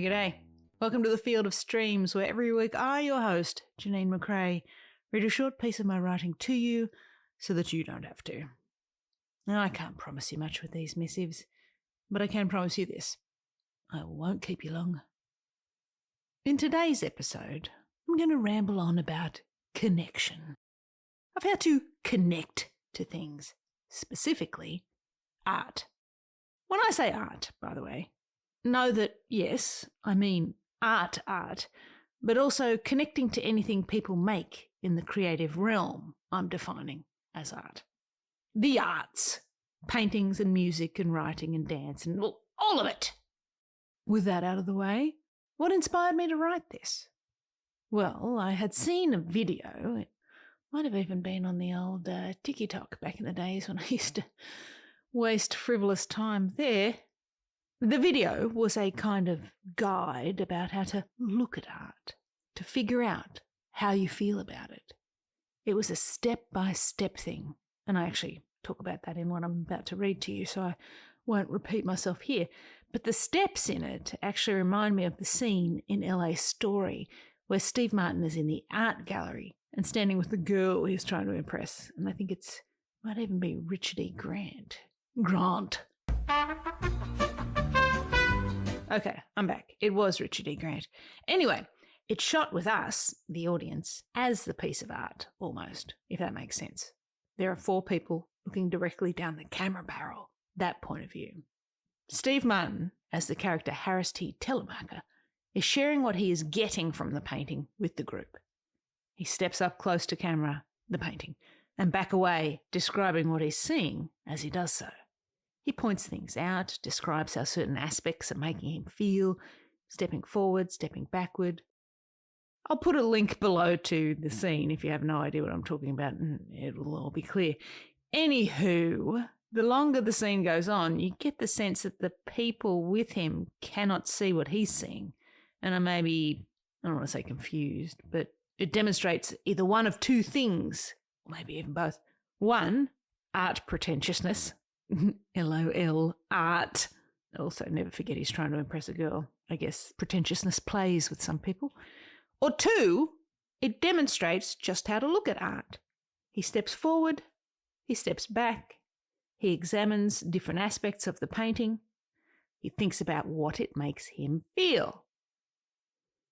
G'day. Welcome to the Field of Streams, where every week I, your host, Janeen McCrae, read a short piece of my writing to you so that you don't have to. Now, I can't promise you much with these missives, but I can promise you this. I won't keep you long. In today's episode, I'm going to ramble on about connection. Of how to connect to things, specifically art. When I say art, by the way, know that, yes, I mean art, but also connecting to anything people make in the creative realm I'm defining as art. The arts, paintings and music and writing and dance and all of it. With that out of the way, what inspired me to write this? Well, I had seen a video. It might have even been on the old TikTok back in the days when I used to waste frivolous time there. The video was a kind of guide about how to look at art, to figure out how you feel about it. It was a step-by-step thing, and I actually talk about that in what I'm about to read to you, so I won't repeat myself here. But the steps in it actually remind me of the scene in LA Story where Steve Martin is in the art gallery and standing with the girl he's trying to impress, and I think might even be Richard E. Grant. Okay, I'm back. It was Richard E. Grant. Anyway, it's shot with us, the audience, as the piece of art, almost, if that makes sense. There are 4 people looking directly down the camera barrel, that point of view. Steve Martin, as the character Harris T. Telemacher, is sharing what he is getting from the painting with the group. He steps up close to camera, the painting, and back away, describing what he's seeing as he does so. He points things out, describes how certain aspects are making him feel, stepping forward, stepping backward. I'll put a link below to the scene if you have no idea what I'm talking about, and it'll all be clear. Anywho, the longer the scene goes on, you get the sense that the people with him cannot see what he's seeing, and are maybe, I don't want to say confused, but it demonstrates either one of 2 things, or maybe even both. 1, art pretentiousness. LOL, art. Also, never forget he's trying to impress a girl. I guess pretentiousness plays with some people. Or 2, it demonstrates just how to look at art. He steps forward, he steps back, he examines different aspects of the painting, he thinks about what it makes him feel.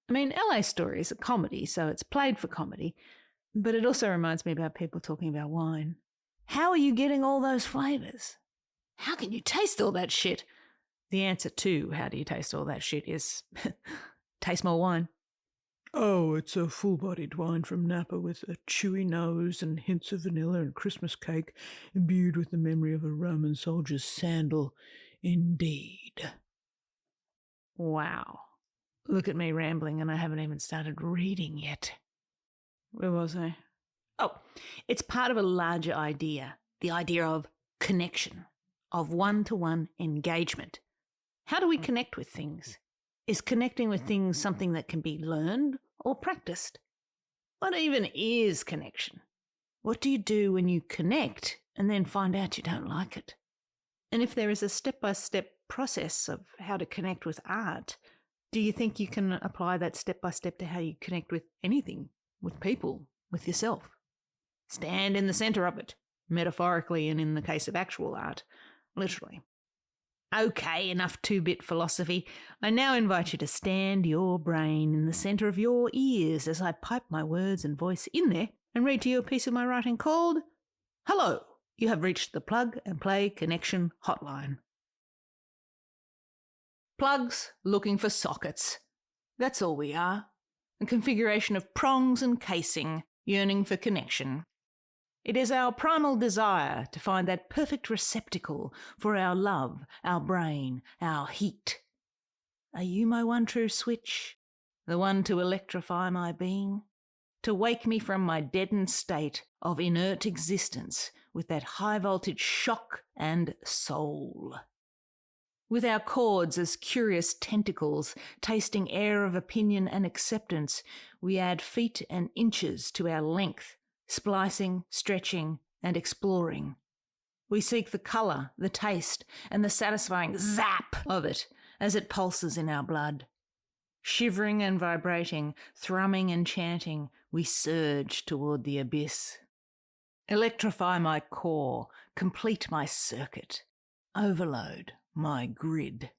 I mean, LA Story is a comedy, so it's played for comedy, but it also reminds me about people talking about wine. How are you getting all those flavours? How can you taste all that shit? The answer to how do you taste all that shit is taste more wine. Oh, it's a full-bodied wine from Napa with a chewy nose and hints of vanilla and Christmas cake imbued with the memory of a Roman soldier's sandal. Indeed. Wow. Look at me rambling and I haven't even started reading yet. Where was I? Oh, it's part of a larger idea, the idea of connection, of one-to-one engagement. How do we connect with things? Is connecting with things something that can be learned or practiced? What even is connection? What do you do when you connect and then find out you don't like it? And if there is a step-by-step process of how to connect with art, do you think you can apply that step-by-step to how you connect with anything, with people, with yourself? Stand in the centre of it, metaphorically and in the case of actual art, literally. Okay, enough 2-bit philosophy. I now invite you to stand your brain in the centre of your ears as I pipe my words and voice in there and read to you a piece of my writing called Hello, you have reached the Plug and Play Connection Hotline. Plugs looking for sockets. That's all we are. A configuration of prongs and casing, yearning for connection. It is our primal desire to find that perfect receptacle for our love, our brain, our heat. Are you my one true switch? The one to electrify my being? To wake me from my deadened state of inert existence with that high voltage shock and soul? With our chords as curious tentacles, tasting air of opinion and acceptance, we add feet and inches to our length, splicing, stretching, and exploring. We seek the colour, the taste, and the satisfying zap of it as it pulses in our blood. Shivering and vibrating, thrumming and chanting, we surge toward the abyss. Electrify my core, complete my circuit, overload my grid.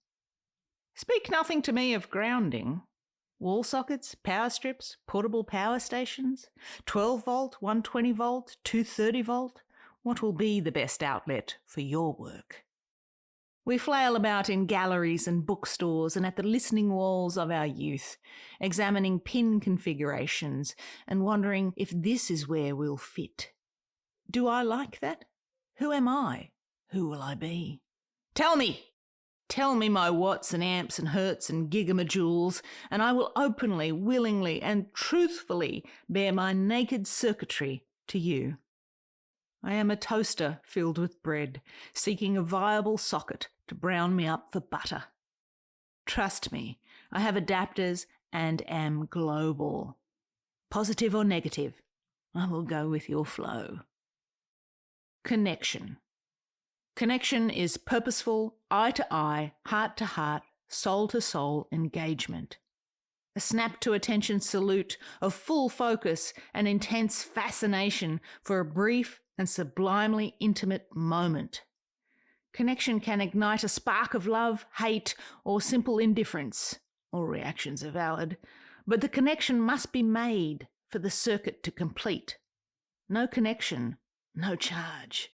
Speak nothing to me of grounding. Wall sockets, power strips, portable power stations, 12 volt, 120 volt, 230 volt. What will be the best outlet for your work? We flail about in galleries and bookstores and at the listening walls of our youth, examining pin configurations and wondering if this is where we'll fit. Do I like that? Who am I? Who will I be? Tell me! Tell me my watts and amps and hertz and gigamajoules, and I will openly, willingly and truthfully bare my naked circuitry to you. I am a toaster filled with bread, seeking a viable socket to brown me up for butter. Trust me, I have adapters and am global. Positive or negative, I will go with your flow. Connection. Connection is purposeful, eye-to-eye, heart-to-heart, soul-to-soul engagement. A snap-to-attention salute of full focus and intense fascination for a brief and sublimely intimate moment. Connection can ignite a spark of love, hate, or simple indifference. All reactions are valid, but the connection must be made for the circuit to complete. No connection, no charge.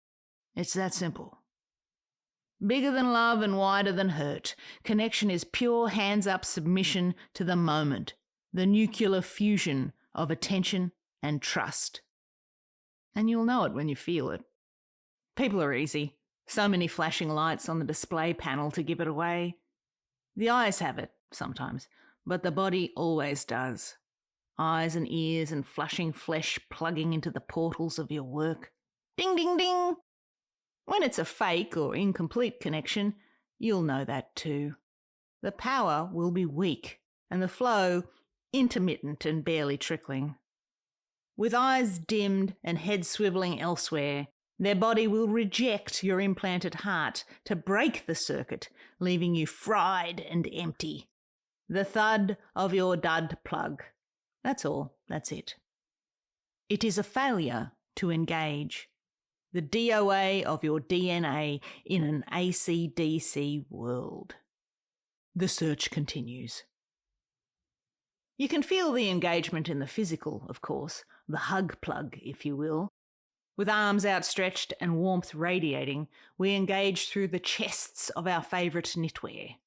It's that simple. Bigger than love and wider than hurt, connection is pure hands-up submission to the moment, the nuclear fusion of attention and trust. And you'll know it when you feel it. People are easy. So many flashing lights on the display panel to give it away. The eyes have it, sometimes, but the body always does. Eyes and ears and flushing flesh plugging into the portals of your work. Ding, ding, ding! When it's a fake or incomplete connection, you'll know that too. The power will be weak and the flow intermittent and barely trickling. With eyes dimmed and head swivelling elsewhere, their body will reject your implanted heart to break the circuit, leaving you fried and empty. The thud of your dud plug. That's all. That's it. It is a failure to engage. The DOA of your DNA in an AC/DC world. The search continues. You can feel the engagement in the physical, of course, the hug plug, if you will. With arms outstretched and warmth radiating, we engage through the chests of our favourite knitwear.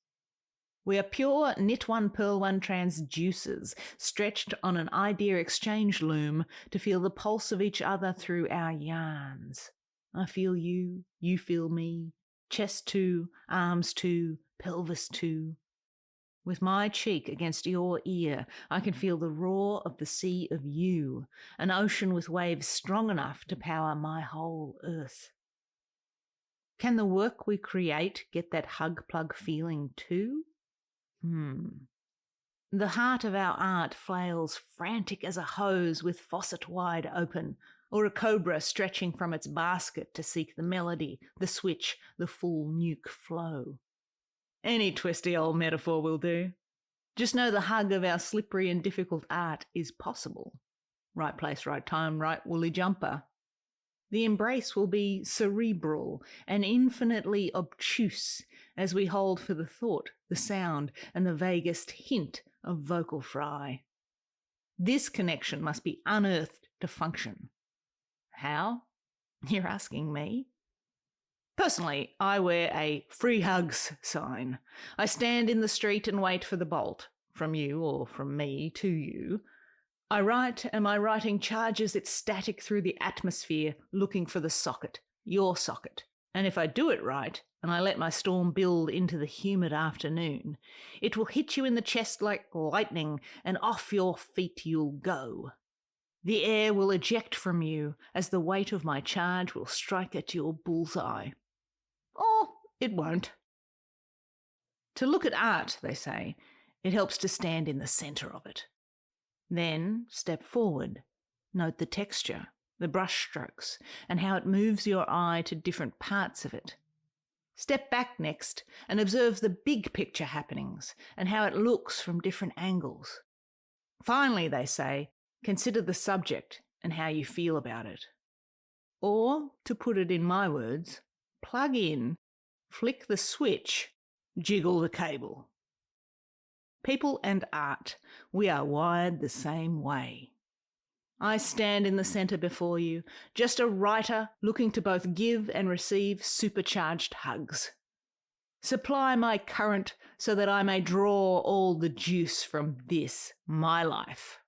We are pure knit one, pearl one transducers, stretched on an idea exchange loom to feel the pulse of each other through our yarns. I feel you, you feel me, chest too, arms too, pelvis too. With my cheek against your ear, I can feel the roar of the sea of you, an ocean with waves strong enough to power my whole earth. Can the work we create get that hug plug feeling too? The heart of our art flails frantic as a hose with faucet wide open, or a cobra stretching from its basket to seek the melody, the switch, the full nuke flow. Any twisty old metaphor will do. Just know the hug of our slippery and difficult art is possible. Right place, right time, right woolly jumper. The embrace will be cerebral and infinitely obtuse as we hold for the thought, the sound, and the vaguest hint of vocal fry. This connection must be unearthed to function. How? You're asking me? Personally, I wear a free hugs sign. I stand in the street and wait for the bolt, from you or from me to you. I write, and my writing charges its static through the atmosphere, looking for the socket, your socket. And if I do it right, and I let my storm build into the humid afternoon, it will hit you in the chest like lightning, and off your feet you'll go. The air will eject from you as the weight of my charge will strike at your bullseye. Or it won't. To look at art, they say, it helps to stand in the centre of it. Then step forward, note the texture, the brush strokes, and how it moves your eye to different parts of it. Step back next and observe the big picture happenings and how it looks from different angles. Finally, they say, consider the subject and how you feel about it. Or, to put it in my words, plug in, flick the switch, jiggle the cable. People and art, we are wired the same way. I stand in the centre before you, just a writer looking to both give and receive supercharged hugs. Supply my current so that I may draw all the juice from this, my life.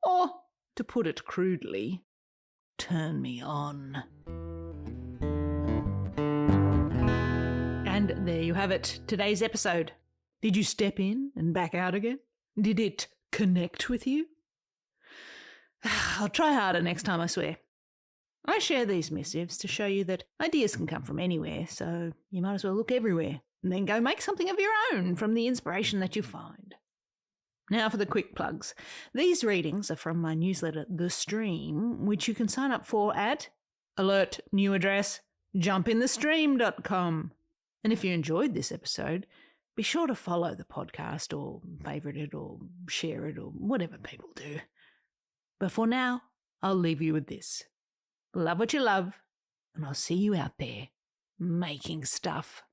Or, to put it crudely, turn me on. And there you have it, today's episode. Did you step in and back out again? Did it connect with you? I'll try harder next time, I swear. I share these missives to show you that ideas can come from anywhere, so you might as well look everywhere and then go make something of your own from the inspiration that you find. Now for the quick plugs. These readings are from my newsletter, The Stream, which you can sign up for at, alert, new address, jumpinthestream.com. And if you enjoyed this episode, be sure to follow the podcast or favourite it or share it or whatever people do. But for now, I'll leave you with this. Love what you love, and I'll see you out there making stuff.